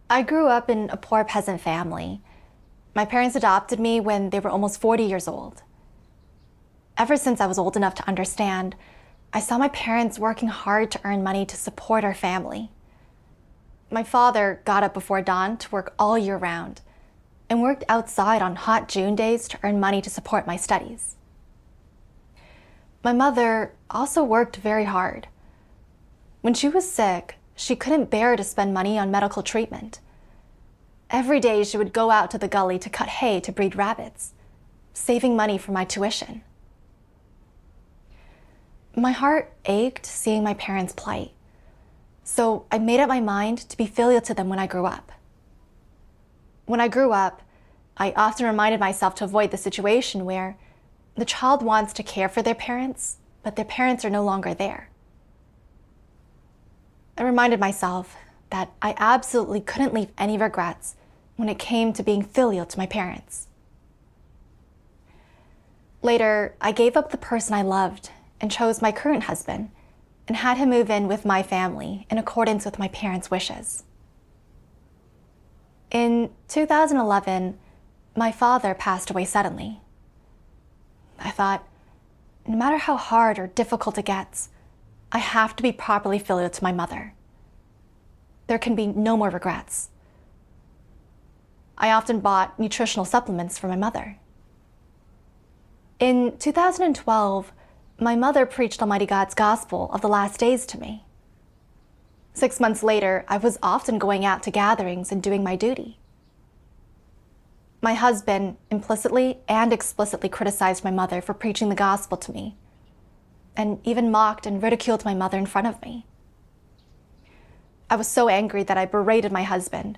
I grew up in a poor peasant family. My parents adopted me when they were almost 40 years old. Ever since I was old enough to understand, I saw my parents working hard to earn money to support our family. My father got up before dawn to work all year round and worked outside on hot June days to earn money to support my studies. My mother also worked very hard. When she was sick, she couldn't bear to spend money on medical treatment. Every day she would go out to the gully to cut hay to breed rabbits, saving money for my tuition. My heart ached seeing my parents' plight, so I made up my mind to be filial to them when I grew up. When I grew up, I often reminded myself to avoid the situation where the child wants to care for their parents, but their parents are no longer there. I reminded myself that I absolutely couldn't leave any regrets when it came to being filial to my parents. Later, I gave up the person I loved and chose my current husband and had him move in with my family in accordance with my parents' wishes. In 2011, my father passed away suddenly. I thought, no matter how hard or difficult it gets, I have to be properly filial to my mother. There can be no more regrets. I often bought nutritional supplements for my mother. In 2012, my mother preached Almighty God's gospel of the last days to me. 6 months later, I was often going out to gatherings and doing my duty. My husband implicitly and explicitly criticized my mother for preaching the gospel to me, and even mocked and ridiculed my mother in front of me. I was so angry that I berated my husband,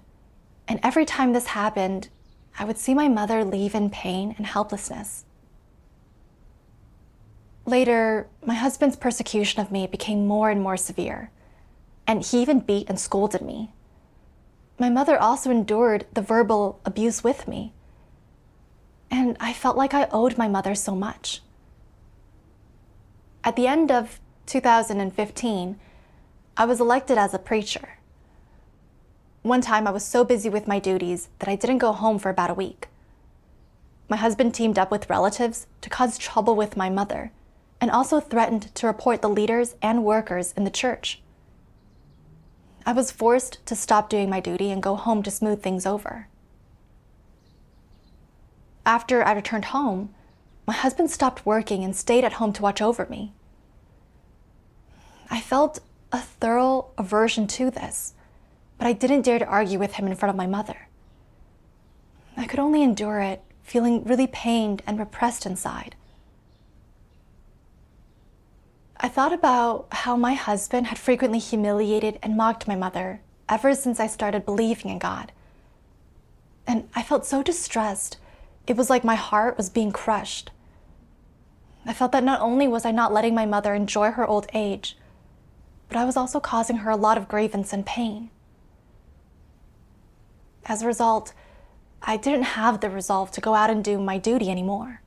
and every time this happened, I would see my mother leave in pain and helplessness. Later, my husband's persecution of me became more and more severe, and he even beat and scolded me. My mother also endured the verbal abuse with me, and I felt like I owed my mother so much. At the end of 2015, I was elected as a preacher. One time I was so busy with my duties that I didn't go home for about a week. My husband teamed up with relatives to cause trouble with my mother, and also threatened to report the leaders and workers in the church. I was forced to stop doing my duty and go home to smooth things over. After I returned home, my husband stopped working and stayed at home to watch over me. I felt a thorough aversion to this, but I didn't dare to argue with him in front of my mother. I could only endure it, feeling really pained and repressed inside. I thought about how my husband had frequently humiliated and mocked my mother ever since I started believing in God. And I felt so distressed, it was like my heart was being crushed. I felt that not only was I not letting my mother enjoy her old age, but I was also causing her a lot of grievance and pain. As a result, I didn't have the resolve to go out and do my duty anymore.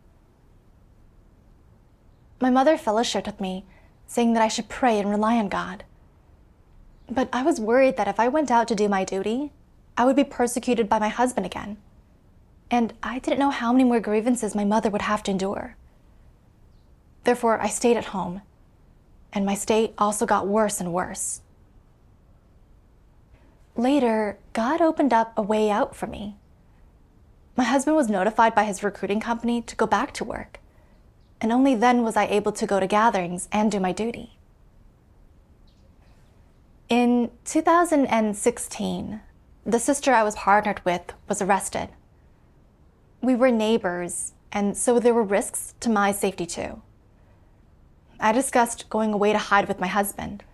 My mother fellowshiped with me, saying that I should pray and rely on God. But I was worried that if I went out to do my duty, I would be persecuted by my husband again. And I didn't know how many more grievances my mother would have to endure. Therefore, I stayed at home, and my state also got worse and worse. Later, God opened up a way out for me. My husband was notified by his recruiting company to go back to work, and only then was I able to go to gatherings and do my duty. In 2016, the sister I was partnered with was arrested. We were neighbors, and so there were risks to my safety too. I discussed going away to hide with my husband,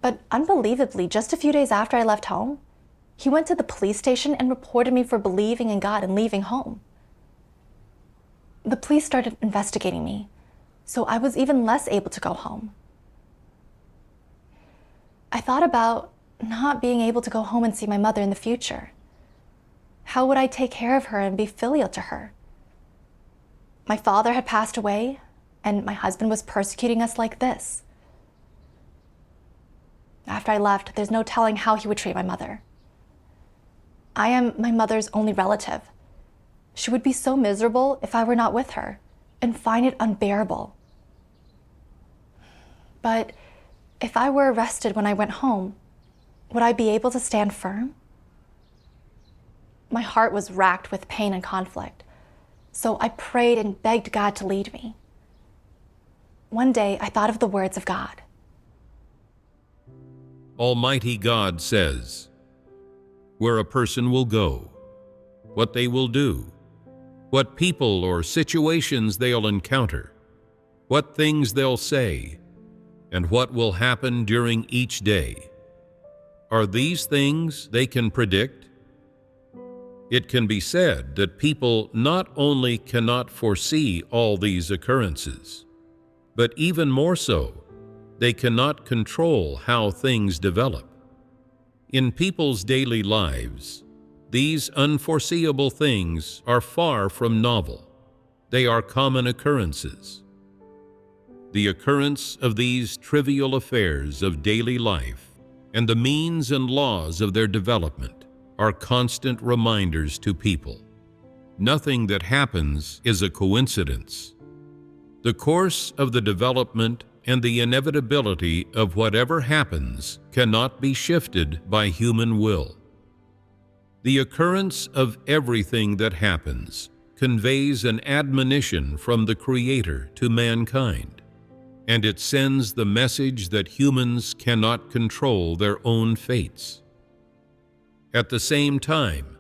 but unbelievably, just a few days after I left home, he went to the police station and reported me for believing in God and leaving home. The police started investigating me, so I was even less able to go home. I thought about not being able to go home and see my mother in the future. How would I take care of her and be filial to her? My father had passed away, and my husband was persecuting us like this. After I left, there's no telling how he would treat my mother. I am my mother's only relative. She would be so miserable if I were not with her and find it unbearable. But if I were arrested when I went home, would I be able to stand firm? My heart was racked with pain and conflict, so I prayed and begged God to lead me. One day, I thought of the words of God. Almighty God says, where a person will go, what they will do, what people or situations they'll encounter, what things they'll say, and what will happen during each day. Are these things they can predict? It can be said that people not only cannot foresee all these occurrences, but even more so, they cannot control how things develop. In people's daily lives, these unforeseeable things are far from novel. They are common occurrences. The occurrence of these trivial affairs of daily life and the means and laws of their development are constant reminders to people. Nothing that happens is a coincidence. The course of the development and the inevitability of whatever happens cannot be shifted by human will. The occurrence of everything that happens conveys an admonition from the Creator to mankind, and it sends the message that humans cannot control their own fates. At the same time,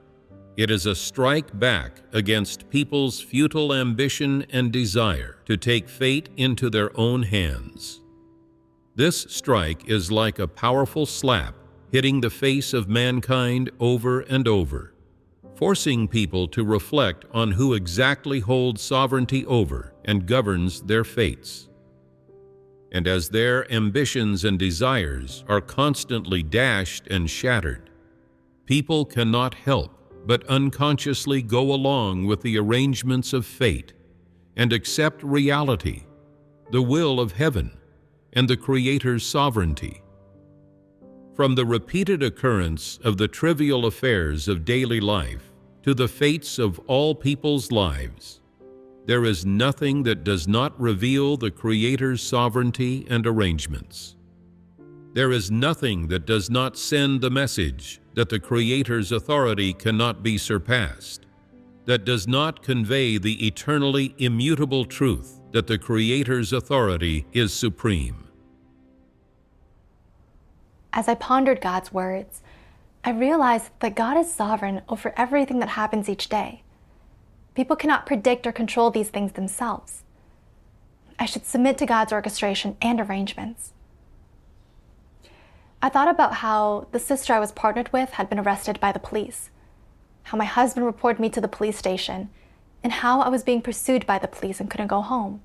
it is a strike back against people's futile ambition and desire to take fate into their own hands. This strike is like a powerful slap hitting the face of mankind over and over, forcing people to reflect on who exactly holds sovereignty over and governs their fates. And as their ambitions and desires are constantly dashed and shattered, people cannot help but unconsciously go along with the arrangements of fate and accept reality, the will of heaven, and the Creator's sovereignty. From the repeated occurrence of the trivial affairs of daily life to the fates of all people's lives, there is nothing that does not reveal the Creator's sovereignty and arrangements. There is nothing that does not send the message that the Creator's authority cannot be surpassed, that does not convey the eternally immutable truth that the Creator's authority is supreme. As I pondered God's words, I realized that God is sovereign over everything that happens each day. People cannot predict or control these things themselves. I should submit to God's orchestration and arrangements. I thought about how the sister I was partnered with had been arrested by the police, how my husband reported me to the police station, and how I was being pursued by the police and couldn't go home.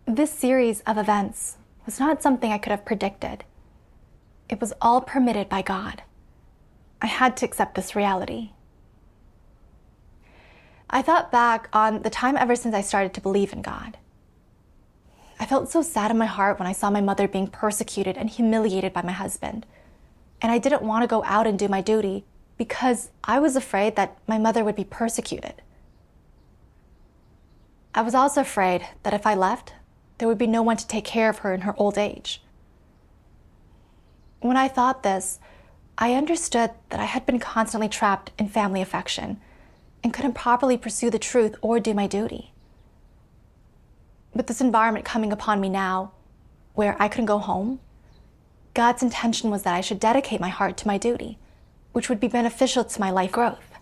This series of events was not something I could have predicted. It was all permitted by God. I had to accept this reality. I thought back on the time ever since I started to believe in God. I felt so sad in my heart when I saw my mother being persecuted and humiliated by my husband. And I didn't want to go out and do my duty because I was afraid that my mother would be persecuted. I was also afraid that if I left, there would be no one to take care of her in her old age. When I thought this, I understood that I had been constantly trapped in family affection and couldn't properly pursue the truth or do my duty. With this environment coming upon me now, where I couldn't go home, God's intention was that I should dedicate my heart to my duty, which would be beneficial to my life growth.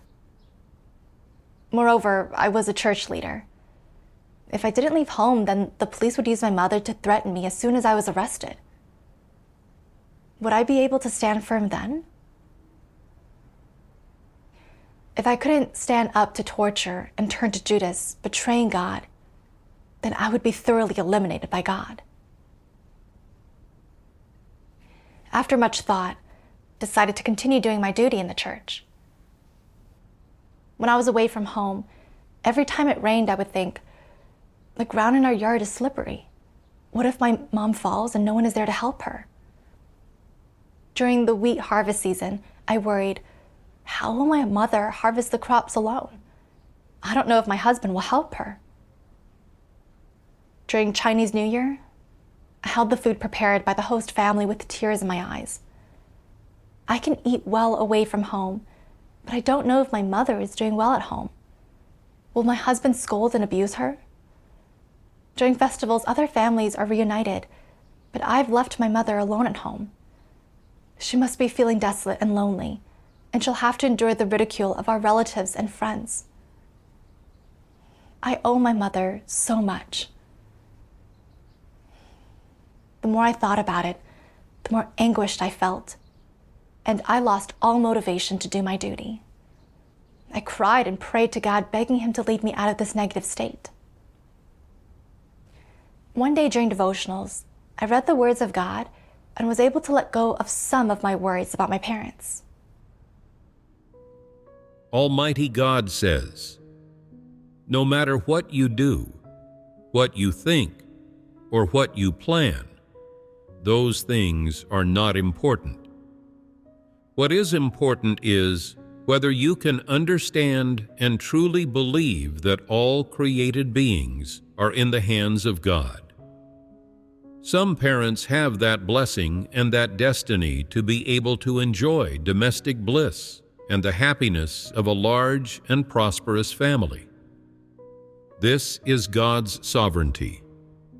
Moreover, I was a church leader. If I didn't leave home, then the police would use my mother to threaten me as soon as I was arrested. Would I be able to stand firm then? If I couldn't stand up to torture and turn to Judas, betraying God, then I would be thoroughly eliminated by God. After much thought, decided to continue doing my duty in the church. When I was away from home, every time it rained, I would think, the ground in our yard is slippery. What if my mom falls and no one is there to help her? During the wheat harvest season, I worried, How will my mother harvest the crops alone? I don't know if my husband will help her. During Chinese New Year, I held the food prepared by the host family with tears in my eyes. I can eat well away from home, but I don't know if my mother is doing well at home. Will my husband scold and abuse her? During festivals, other families are reunited, but I've left my mother alone at home. She must be feeling desolate and lonely, and she'll have to endure the ridicule of our relatives and friends. I owe my mother so much. The more I thought about it, the more anguished I felt, and I lost all motivation to do my duty. I cried and prayed to God, begging Him to lead me out of this negative state. One day during devotionals, I read the words of God and was able to let go of some of my worries about my parents. Almighty God says, "No matter what you do, what you think, or what you plan, those things are not important. What is important is whether you can understand and truly believe that all created beings are in the hands of God. Some parents have that blessing and that destiny to be able to enjoy domestic bliss and the happiness of a large and prosperous family. This is God's sovereignty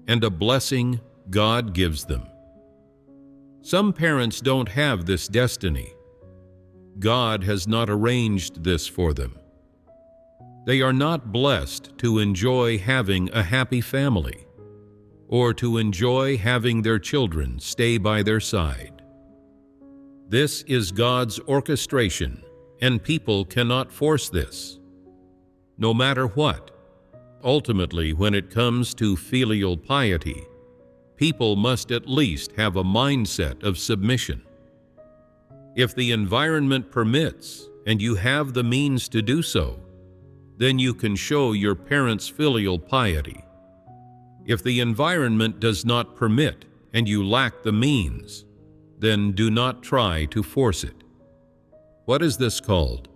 and a blessing God gives them. Some parents don't have this destiny. God has not arranged this for them. They are not blessed to enjoy having a happy family or to enjoy having their children stay by their side. This is God's orchestration, and people cannot force this. No matter what, ultimately, when it comes to filial piety, people must at least have a mindset of submission. If the environment permits and you have the means to do so, then you can show your parents' filial piety. If the environment does not permit and you lack the means, then do not try to force it. What is this called?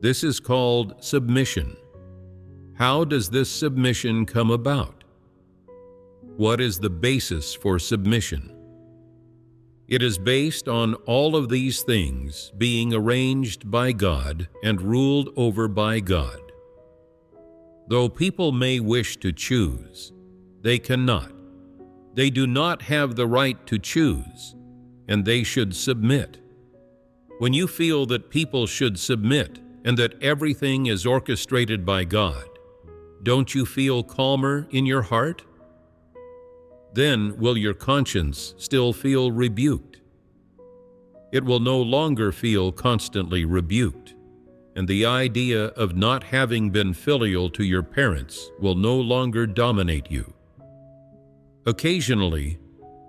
This is called submission. How does this submission come about? What is the basis for submission? It is based on all of these things being arranged by God and ruled over by God. Though people may wish to choose, they cannot. They do not have the right to choose, and they should submit. When you feel that people should submit and that everything is orchestrated by God, don't you feel calmer in your heart? Then will your conscience still feel rebuked? It will no longer feel constantly rebuked, and the idea of not having been filial to your parents will no longer dominate you. Occasionally,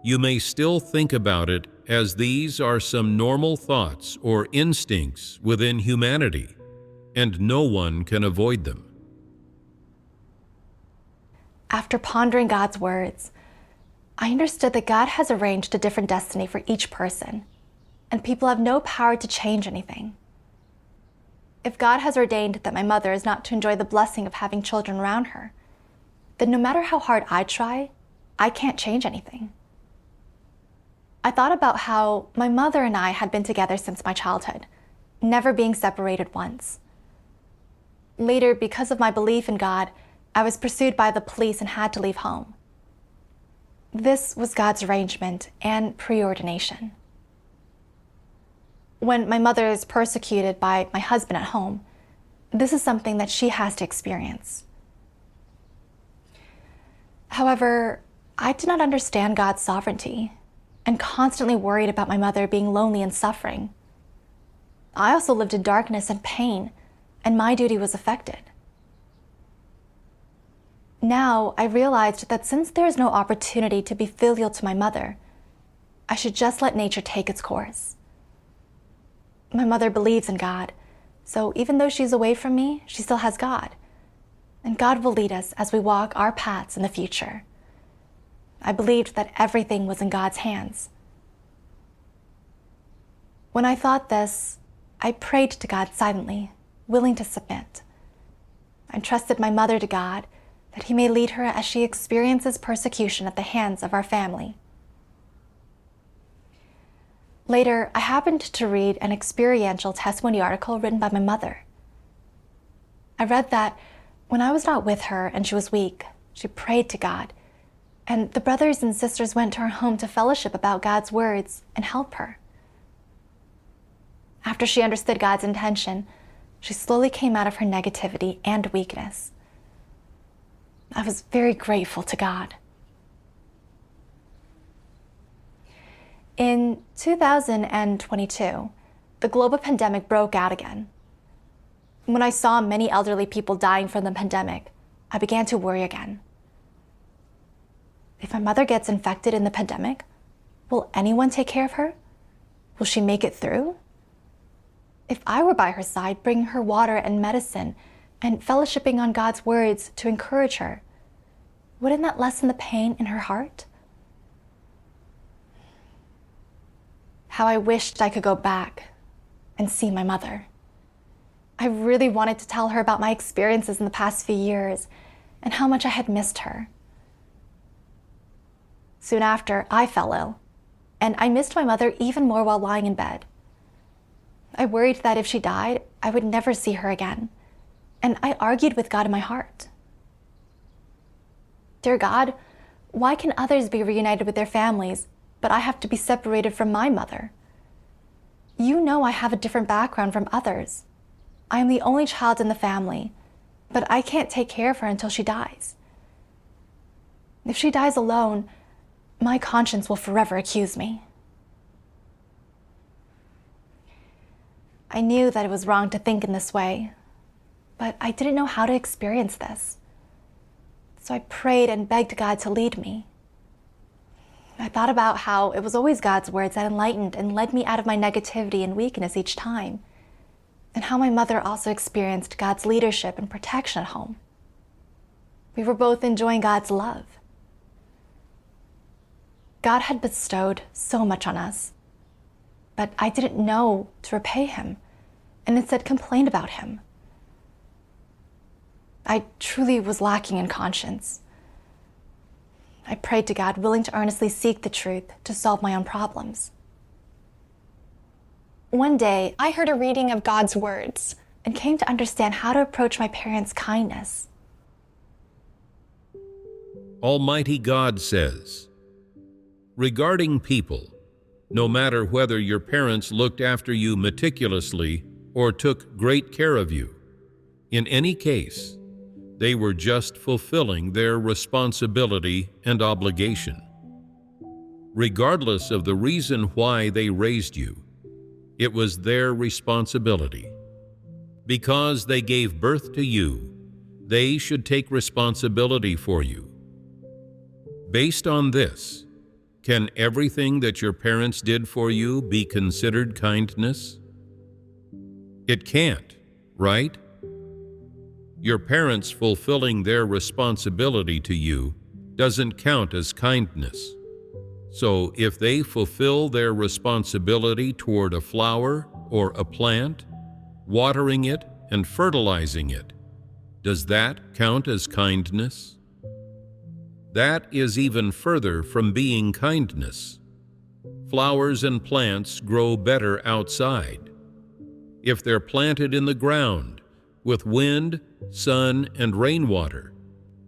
you may still think about it as these are some normal thoughts or instincts within humanity, and no one can avoid them. After pondering God's words, I understood that God has arranged a different destiny for each person, and people have no power to change anything. If God has ordained that my mother is not to enjoy the blessing of having children around her, then no matter how hard I try, I can't change anything. I thought about how my mother and I had been together since my childhood, never being separated once. Later, because of my belief in God, I was pursued by the police and had to leave home. This was God's arrangement and preordination. When my mother is persecuted by my husband at home, this is something that she has to experience. However, I did not understand God's sovereignty and constantly worried about my mother being lonely and suffering. I also lived in darkness and pain, and my duty was affected. Now, I realized that since there is no opportunity to be filial to my mother, I should just let nature take its course. My mother believes in God, so even though she's away from me, she still has God. And God will lead us as we walk our paths in the future. I believed that everything was in God's hands. When I thought this, I prayed to God silently, willing to submit. I trusted my mother to God, that He may lead her as she experiences persecution at the hands of our family. Later, I happened to read an experiential testimony article written by my mother. I read that when I was not with her and she was weak, she prayed to God, and the brothers and sisters went to her home to fellowship about God's words and help her. After she understood God's intention, she slowly came out of her negativity and weakness. I was very grateful to God. In 2022, the global pandemic broke out again. When I saw many elderly people dying from the pandemic, I began to worry again. If my mother gets infected in the pandemic, will anyone take care of her? Will she make it through? If I were by her side, bringing her water and medicine and fellowshipping on God's words to encourage her, wouldn't that lessen the pain in her heart? How I wished I could go back and see my mother. I really wanted to tell her about my experiences in the past few years and how much I had missed her. Soon after, I fell ill, and I missed my mother even more while lying in bed. I worried that if she died, I would never see her again, and I argued with God in my heart. Dear God, why can others be reunited with their families, but I have to be separated from my mother? You know I have a different background from others. I am the only child in the family, but I can't take care of her until she dies. If she dies alone, my conscience will forever accuse me. I knew that it was wrong to think in this way, but I didn't know how to experience this. So I prayed and begged God to lead me. I thought about how it was always God's words that enlightened and led me out of my negativity and weakness each time, and how my mother also experienced God's leadership and protection at home. We were both enjoying God's love. God had bestowed so much on us, but I didn't know to repay Him, and instead complained about Him. I truly was lacking in conscience. I prayed to God, willing to earnestly seek the truth to solve my own problems. One day, I heard a reading of God's words and came to understand how to approach my parents' kindness. Almighty God says, regarding people, no matter whether your parents looked after you meticulously or took great care of you, in any case, they were just fulfilling their responsibility and obligation. Regardless of the reason why they raised you, it was their responsibility. Because they gave birth to you, they should take responsibility for you. Based on this, can everything that your parents did for you be considered kindness? It can't, right? Your parents fulfilling their responsibility to you doesn't count as kindness. So if they fulfill their responsibility toward a flower or a plant, watering it and fertilizing it, does that count as kindness? That is even further from being kindness. Flowers and plants grow better outside. If they're planted in the ground, with wind, sun, and rainwater,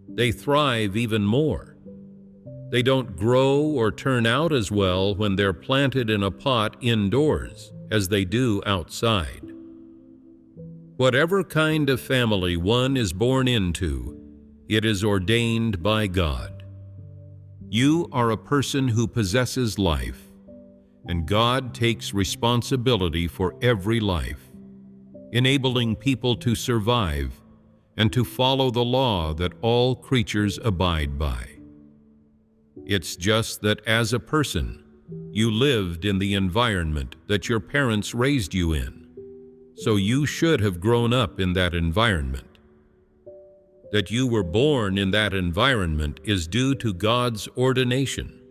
they thrive even more. They don't grow or turn out as well when they're planted in a pot indoors as they do outside. Whatever kind of family one is born into, it is ordained by God. You are a person who possesses life, and God takes responsibility for every life, enabling people to survive and to follow the law that all creatures abide by. It's just that as a person, you lived in the environment that your parents raised you in, so you should have grown up in that environment. That you were born in that environment is due to God's ordination.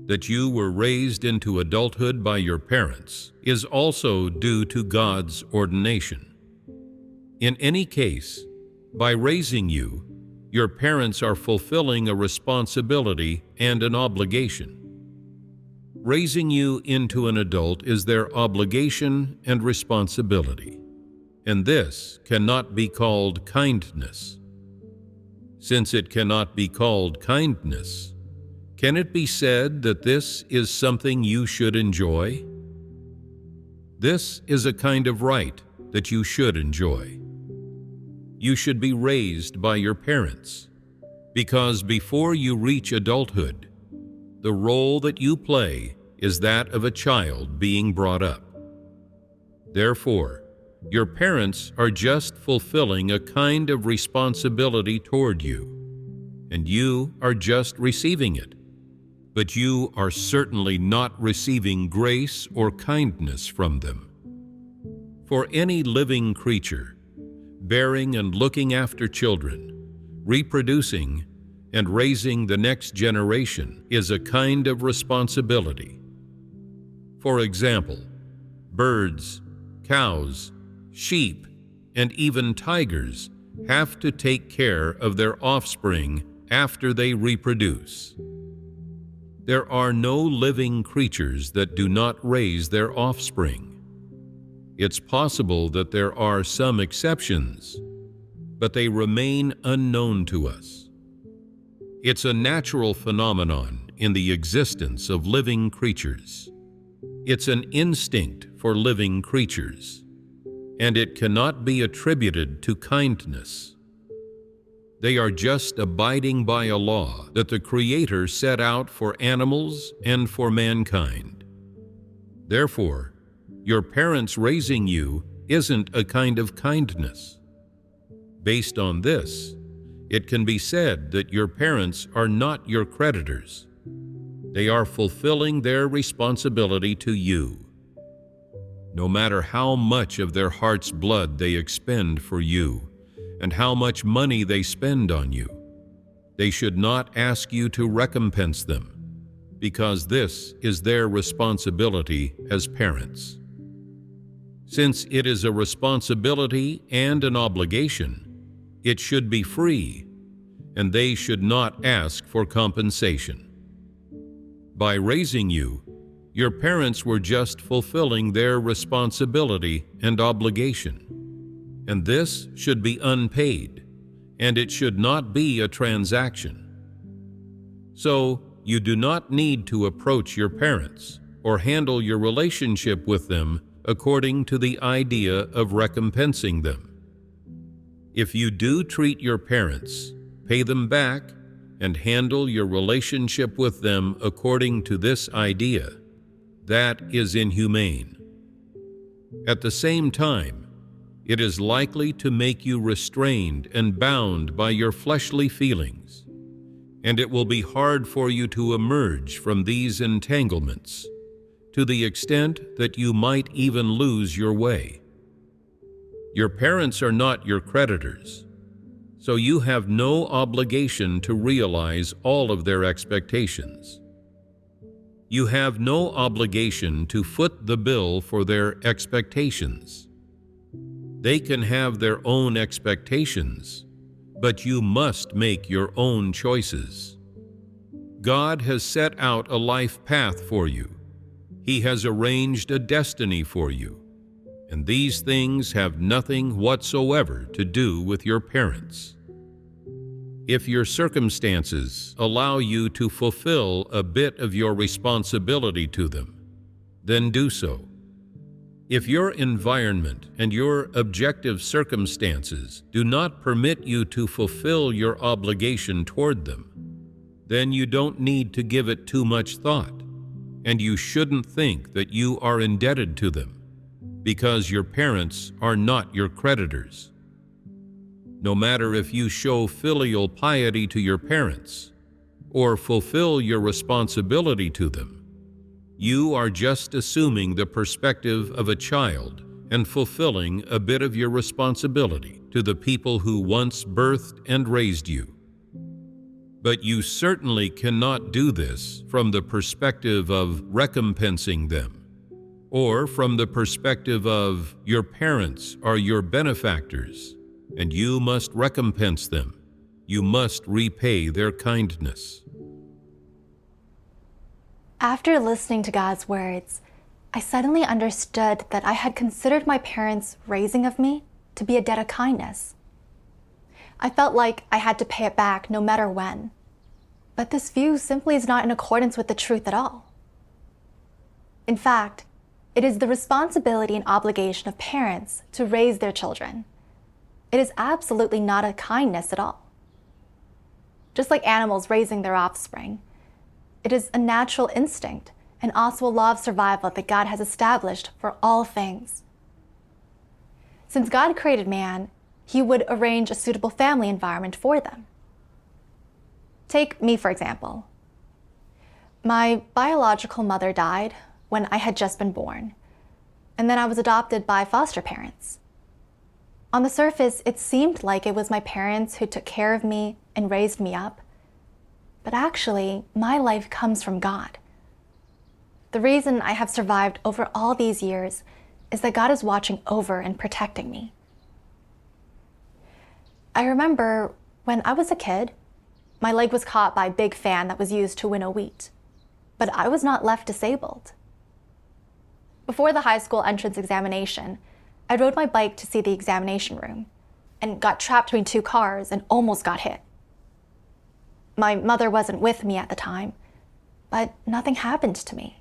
that you were raised into adulthood by your parents is also due to God's ordination. In any case, by raising you, your parents are fulfilling a responsibility and an obligation. Raising you into an adult is their obligation and responsibility, and this cannot be called kindness. Since it cannot be called kindness, can it be said that this is something you should enjoy? This is a kind of right that you should enjoy. You should be raised by your parents, because before you reach adulthood, the role that you play is that of a child being brought up. Therefore, your parents are just fulfilling a kind of responsibility toward you, and you are just receiving it. But you are certainly not receiving grace or kindness from them. For any living creature, bearing and looking after children, reproducing, and raising the next generation is a kind of responsibility. For example, birds, cows, sheep, and even tigers have to take care of their offspring after they reproduce. There are no living creatures that do not raise their offspring. It's possible that there are some exceptions, but they remain unknown to us. It's a natural phenomenon in the existence of living creatures. It's an instinct for living creatures, and it cannot be attributed to kindness. They are just abiding by a law that the Creator set out for animals and for mankind. Therefore, your parents raising you isn't a kind of kindness. Based on this, it can be said that your parents are not your creditors. They are fulfilling their responsibility to you. No matter how much of their heart's blood they expend for you, and how much money they spend on you, they should not ask you to recompense them, because this is their responsibility as parents. Since it is a responsibility and an obligation, it should be free, and they should not ask for compensation. By raising you, your parents were just fulfilling their responsibility and obligation, and this should be unpaid, and it should not be a transaction. So, you do not need to approach your parents or handle your relationship with them according to the idea of recompensing them. If you do treat your parents, pay them back, and handle your relationship with them according to this idea, that is inhumane. At the same time, it is likely to make you restrained and bound by your fleshly feelings, and it will be hard for you to emerge from these entanglements, to the extent that you might even lose your way. Your parents are not your creditors, so you have no obligation to realize all of their expectations. You have no obligation to foot the bill for their expectations. They can have their own expectations, but you must make your own choices. God has set out a life path for you. He has arranged a destiny for you, and these things have nothing whatsoever to do with your parents. If your circumstances allow you to fulfill a bit of your responsibility to them, then do so. If your environment and your objective circumstances do not permit you to fulfill your obligation toward them, then you don't need to give it too much thought, and you shouldn't think that you are indebted to them, because your parents are not your creditors. No matter if you show filial piety to your parents or fulfill your responsibility to them, you are just assuming the perspective of a child and fulfilling a bit of your responsibility to the people who once birthed and raised you. But you certainly cannot do this from the perspective of recompensing them, or from the perspective of your parents are your benefactors, and you must recompense them. You must repay their kindness. After listening to God's words, I suddenly understood that I had considered my parents' raising of me to be a debt of kindness. I felt like I had to pay it back no matter when. But this view simply is not in accordance with the truth at all. In fact, it is the responsibility and obligation of parents to raise their children. It is absolutely not a kindness at all. Just like animals raising their offspring, it is a natural instinct and also a law of survival that God has established for all things. Since God created man, He would arrange a suitable family environment for them. Take me, for example. My biological mother died when I had just been born, and then I was adopted by foster parents. On the surface, it seemed like it was my parents who took care of me and raised me up, but actually, my life comes from God. The reason I have survived over all these years is that God is watching over and protecting me. I remember when I was a kid, my leg was caught by a big fan that was used to winnow wheat, but I was not left disabled. Before the high school entrance examination, I rode my bike to see the examination room and got trapped between two cars and almost got hit. My mother wasn't with me at the time, but nothing happened to me.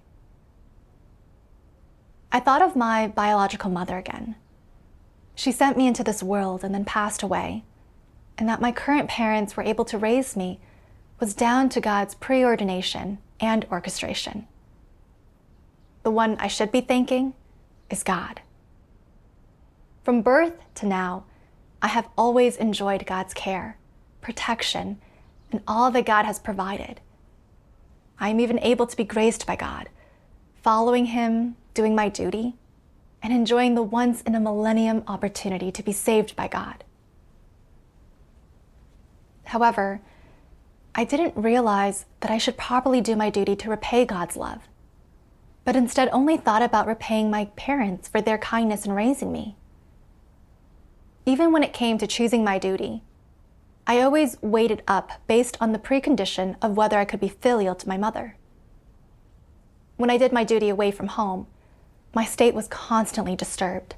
I thought of my biological mother again. She sent me into this world and then passed away, and that my current parents were able to raise me was down to God's preordination and orchestration. The one I should be thanking is God. From birth to now, I have always enjoyed God's care, protection, and all that God has provided. I am even able to be graced by God, following Him, doing my duty, and enjoying the once-in-a-millennium opportunity to be saved by God. However, I didn't realize that I should properly do my duty to repay God's love, but instead only thought about repaying my parents for their kindness in raising me. Even when it came to choosing my duty, I always weighed it up based on the precondition of whether I could be filial to my mother. When I did my duty away from home, my state was constantly disturbed.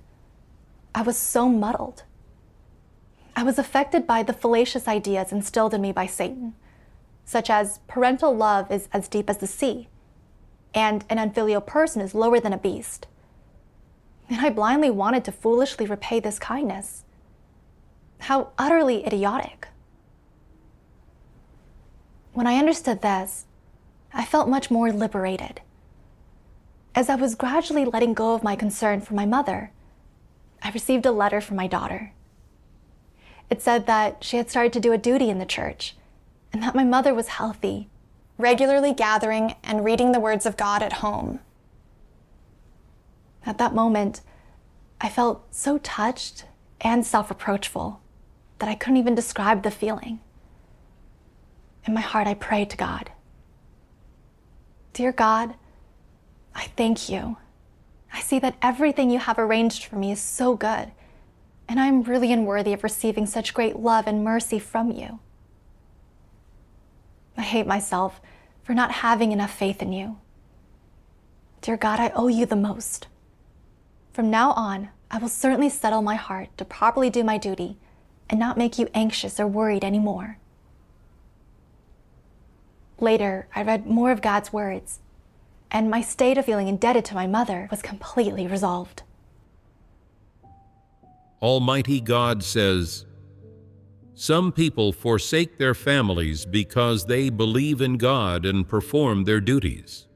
I was so muddled. I was affected by the fallacious ideas instilled in me by Satan, such as parental love is as deep as the sea, and an unfilial person is lower than a beast. And I blindly wanted to foolishly repay this kindness. How utterly idiotic. When I understood this, I felt much more liberated. As I was gradually letting go of my concern for my mother, I received a letter from my daughter. It said that she had started to do a duty in the church, and that my mother was healthy, regularly gathering and reading the words of God at home. At that moment, I felt so touched and self-reproachful that I couldn't even describe the feeling. In my heart, I prayed to God. Dear God, I thank you. I see that everything you have arranged for me is so good, and I'm really unworthy of receiving such great love and mercy from you. I hate myself for not having enough faith in you. Dear God, I owe you the most. From now on, I will certainly settle my heart to properly do my duty and not make you anxious or worried anymore. Later, I read more of God's words, and my state of feeling indebted to my mother was completely resolved. Almighty God says, "Some people forsake their families because they believe in God and perform their duties.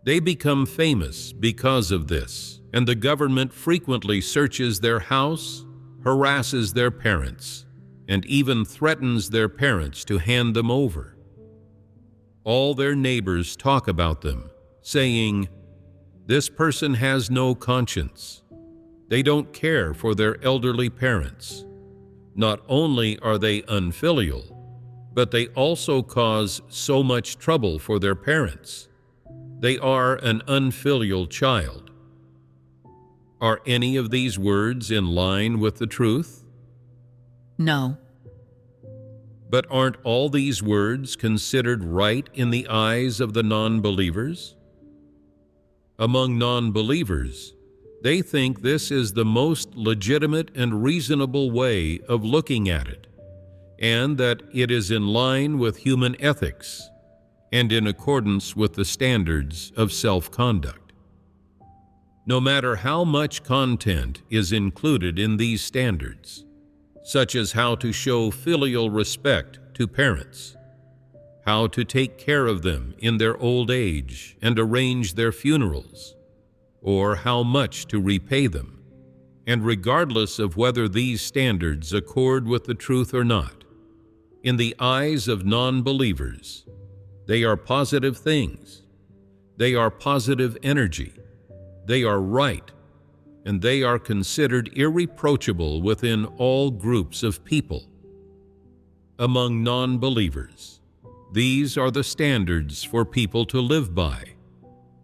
They become famous because of this, and the government frequently searches their house, harasses their parents, and even threatens their parents to hand them over. All their neighbors talk about them, saying, 'This person has no conscience.' They don't care for their elderly parents. Not only are they unfilial, but they also cause so much trouble for their parents. They are an unfilial child. Are any of these words in line with the truth? No. But aren't all these words considered right in the eyes of the non-believers? Among non-believers, they think this is the most legitimate and reasonable way of looking at it, and that it is in line with human ethics and in accordance with the standards of self-conduct. No matter how much content is included in these standards, such as how to show filial respect to parents, how to take care of them in their old age and arrange their funerals, or how much to repay them, and regardless of whether these standards accord with the truth or not, in the eyes of non-believers, they are positive things, they are positive energy, they are right, and they are considered irreproachable within all groups of people. Among non-believers, these are the standards for people to live by,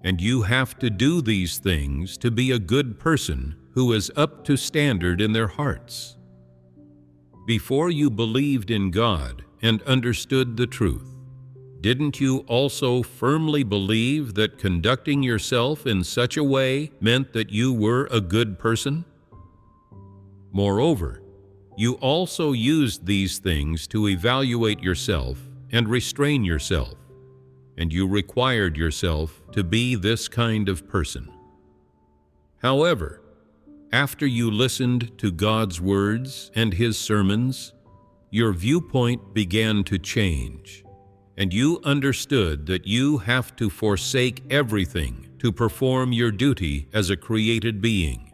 and you have to do these things to be a good person who is up to standard in their hearts. Before you believed in God and understood the truth, didn't you also firmly believe that conducting yourself in such a way meant that you were a good person? Moreover, you also used these things to evaluate yourself and restrain yourself, and you required yourself to be this kind of person. However, after you listened to God's words and His sermons, your viewpoint began to change, and you understood that you have to forsake everything to perform your duty as a created being,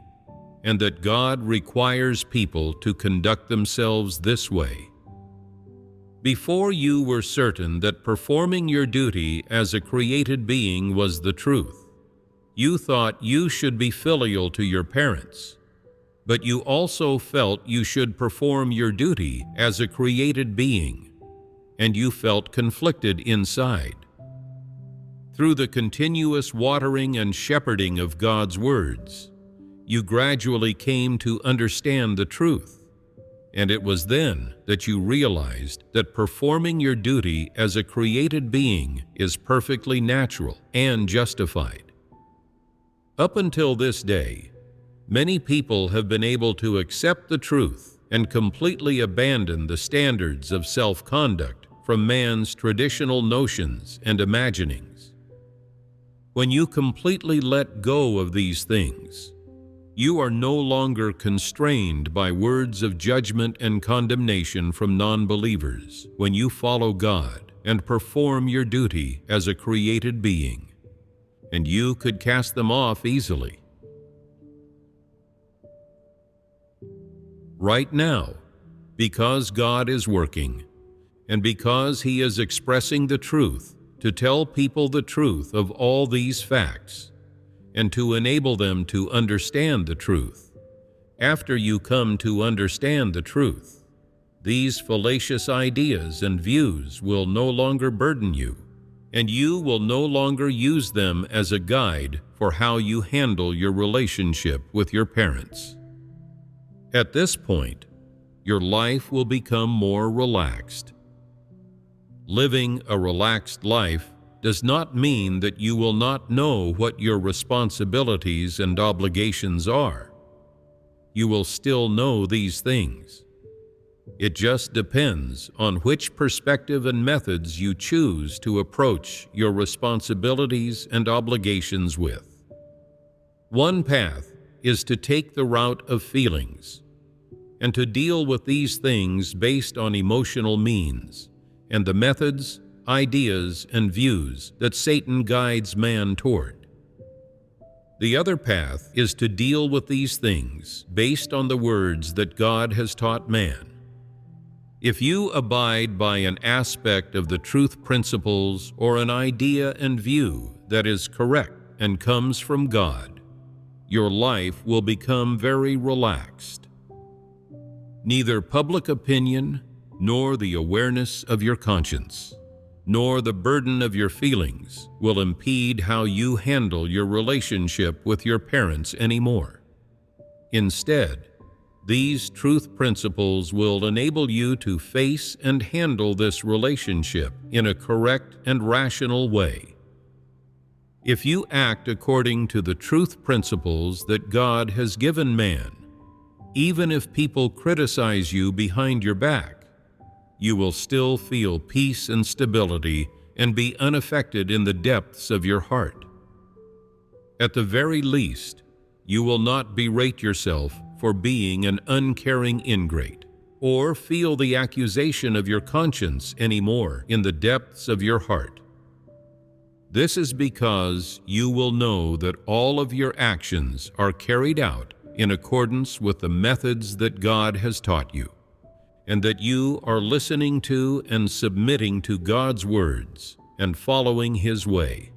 and that God requires people to conduct themselves this way. Before you were certain that performing your duty as a created being was the truth, you thought you should be filial to your parents, but you also felt you should perform your duty as a created being, and you felt conflicted inside. Through the continuous watering and shepherding of God's words, you gradually came to understand the truth, and it was then that you realized that performing your duty as a created being is perfectly natural and justified. Up until this day, many people have been able to accept the truth and completely abandon the standards of self-conduct from man's traditional notions and imaginings. When you completely let go of these things, you are no longer constrained by words of judgment and condemnation from non-believers when you follow God and perform your duty as a created being, and you could cast them off easily. Right now, because God is working, and because He is expressing the truth to tell people the truth of all these facts, and to enable them to understand the truth, after you come to understand the truth, these fallacious ideas and views will no longer burden you, and you will no longer use them as a guide for how you handle your relationship with your parents. At this point, your life will become more relaxed. Living a relaxed life does not mean that you will not know what your responsibilities and obligations are. You will still know these things. It just depends on which perspective and methods you choose to approach your responsibilities and obligations with. One path is to take the route of feelings, and to deal with these things based on emotional means, and the methods, ideas, and views that Satan guides man toward. The other path is to deal with these things based on the words that God has taught man. If you abide by an aspect of the truth principles or an idea and view that is correct and comes from God, your life will become very relaxed. Neither public opinion, nor the awareness of your conscience, nor the burden of your feelings will impede how you handle your relationship with your parents anymore. Instead, these truth principles will enable you to face and handle this relationship in a correct and rational way. If you act according to the truth principles that God has given man, even if people criticize you behind your back, you will still feel peace and stability and be unaffected in the depths of your heart. At the very least, you will not berate yourself for being an uncaring ingrate, or feel the accusation of your conscience anymore in the depths of your heart. This is because you will know that all of your actions are carried out in accordance with the methods that God has taught you, and that you are listening to and submitting to God's words and following His way.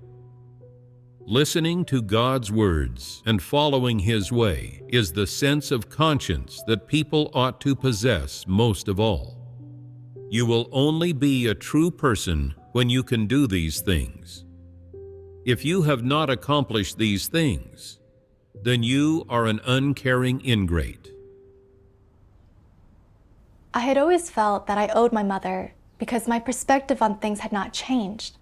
Listening to God's words and following His way is the sense of conscience that people ought to possess most of all. You will only be a true person when you can do these things. If you have not accomplished these things, then you are an uncaring ingrate. I had always felt that I owed my mother because my perspective on things had not changed.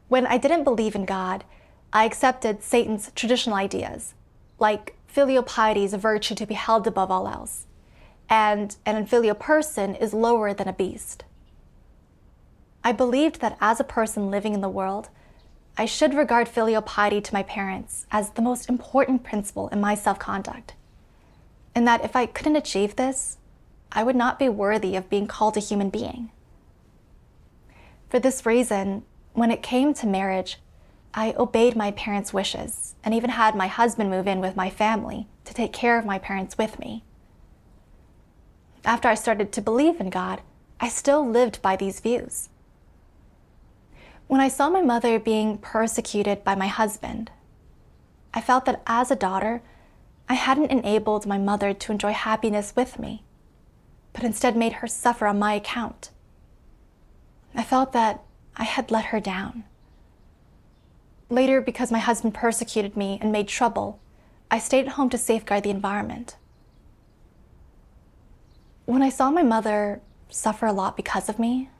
When I didn't believe in God, I accepted Satan's traditional ideas, like filial piety is a virtue to be held above all else, and an infilial person is lower than a beast. I believed that as a person living in the world, I should regard filial piety to my parents as the most important principle in my self-conduct, and that if I couldn't achieve this, I would not be worthy of being called a human being. For this reason, when it came to marriage, I obeyed my parents' wishes and even had my husband move in with my family to take care of my parents with me. After I started to believe in God, I still lived by these views. When I saw my mother being persecuted by my husband, I felt that as a daughter, I hadn't enabled my mother to enjoy happiness with me, but instead made her suffer on my account. I felt that I had let her down. Later, because my husband persecuted me and made trouble, I stayed at home to safeguard the environment. When I saw my mother suffer a lot because of me,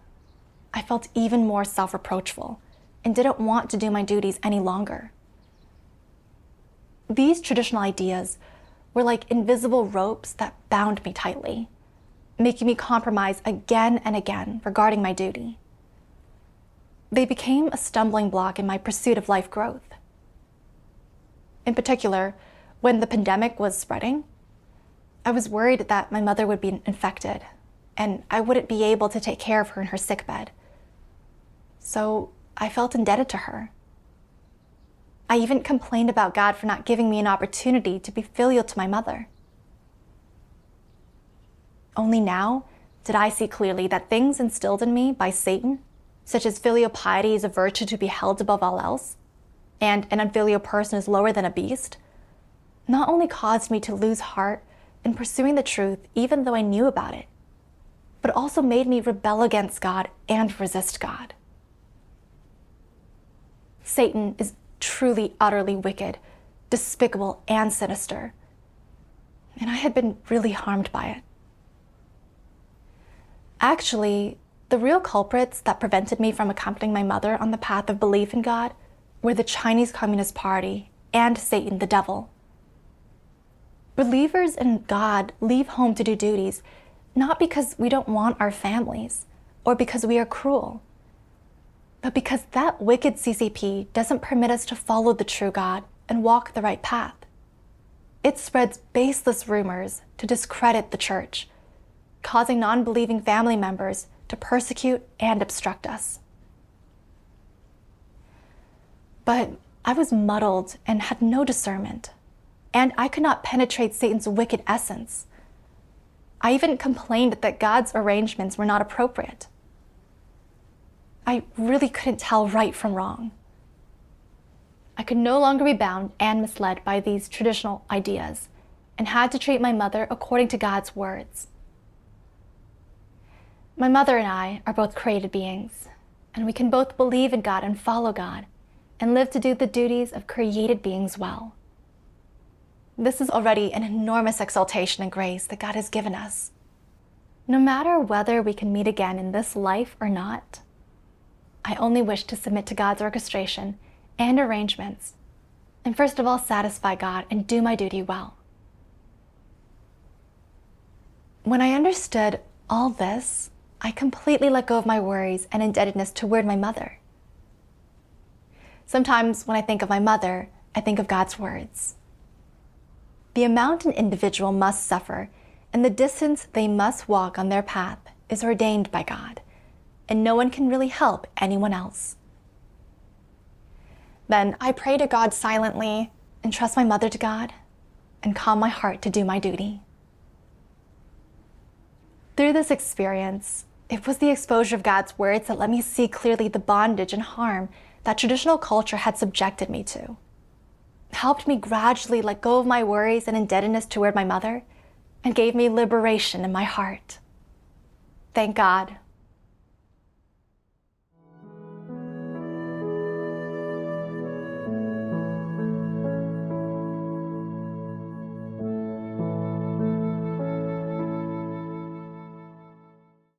I felt even more self-reproachful and didn't want to do my duties any longer. These traditional ideas were like invisible ropes that bound me tightly, making me compromise again and again regarding my duty. They became a stumbling block in my pursuit of life growth. In particular, when the pandemic was spreading, I was worried that my mother would be infected and I wouldn't be able to take care of her in her sickbed. So I felt indebted to her. I even complained about God for not giving me an opportunity to be filial to my mother. Only now did I see clearly that things instilled in me by Satan, such as filial piety is a virtue to be held above all else, and an unfilial person is lower than a beast, not only caused me to lose heart in pursuing the truth even though I knew about it, but also made me rebel against God and resist God. Satan is truly, utterly wicked, despicable, and sinister, and I had been really harmed by it. Actually, the real culprits that prevented me from accompanying my mother on the path of belief in God were the Chinese Communist Party and Satan, the devil. Believers in God leave home to do duties not because we don't want our families or because we are cruel, but because that wicked CCP doesn't permit us to follow the true God and walk the right path. It spreads baseless rumors to discredit the church, causing non-believing family members to persecute and obstruct us. But I was muddled and had no discernment, and I could not penetrate Satan's wicked essence. I even complained that God's arrangements were not appropriate. I really couldn't tell right from wrong. I could no longer be bound and misled by these traditional ideas and had to treat my mother according to God's words. My mother and I are both created beings, and we can both believe in God and follow God and live to do the duties of created beings well. This is already an enormous exaltation and grace that God has given us. No matter whether we can meet again in this life or not, I only wish to submit to God's orchestration and arrangements, and first of all satisfy God and do my duty well. When I understood all this, I completely let go of my worries and indebtedness toward my mother. Sometimes when I think of my mother, I think of God's words. The amount an individual must suffer and the distance they must walk on their path is ordained by God, and no one can really help anyone else. Then I pray to God silently and trust my mother to God and calm my heart to do my duty. Through this experience, it was the exposure of God's words that let me see clearly the bondage and harm that traditional culture had subjected me to. It helped me gradually let go of my worries and indebtedness toward my mother and gave me liberation in my heart. Thank God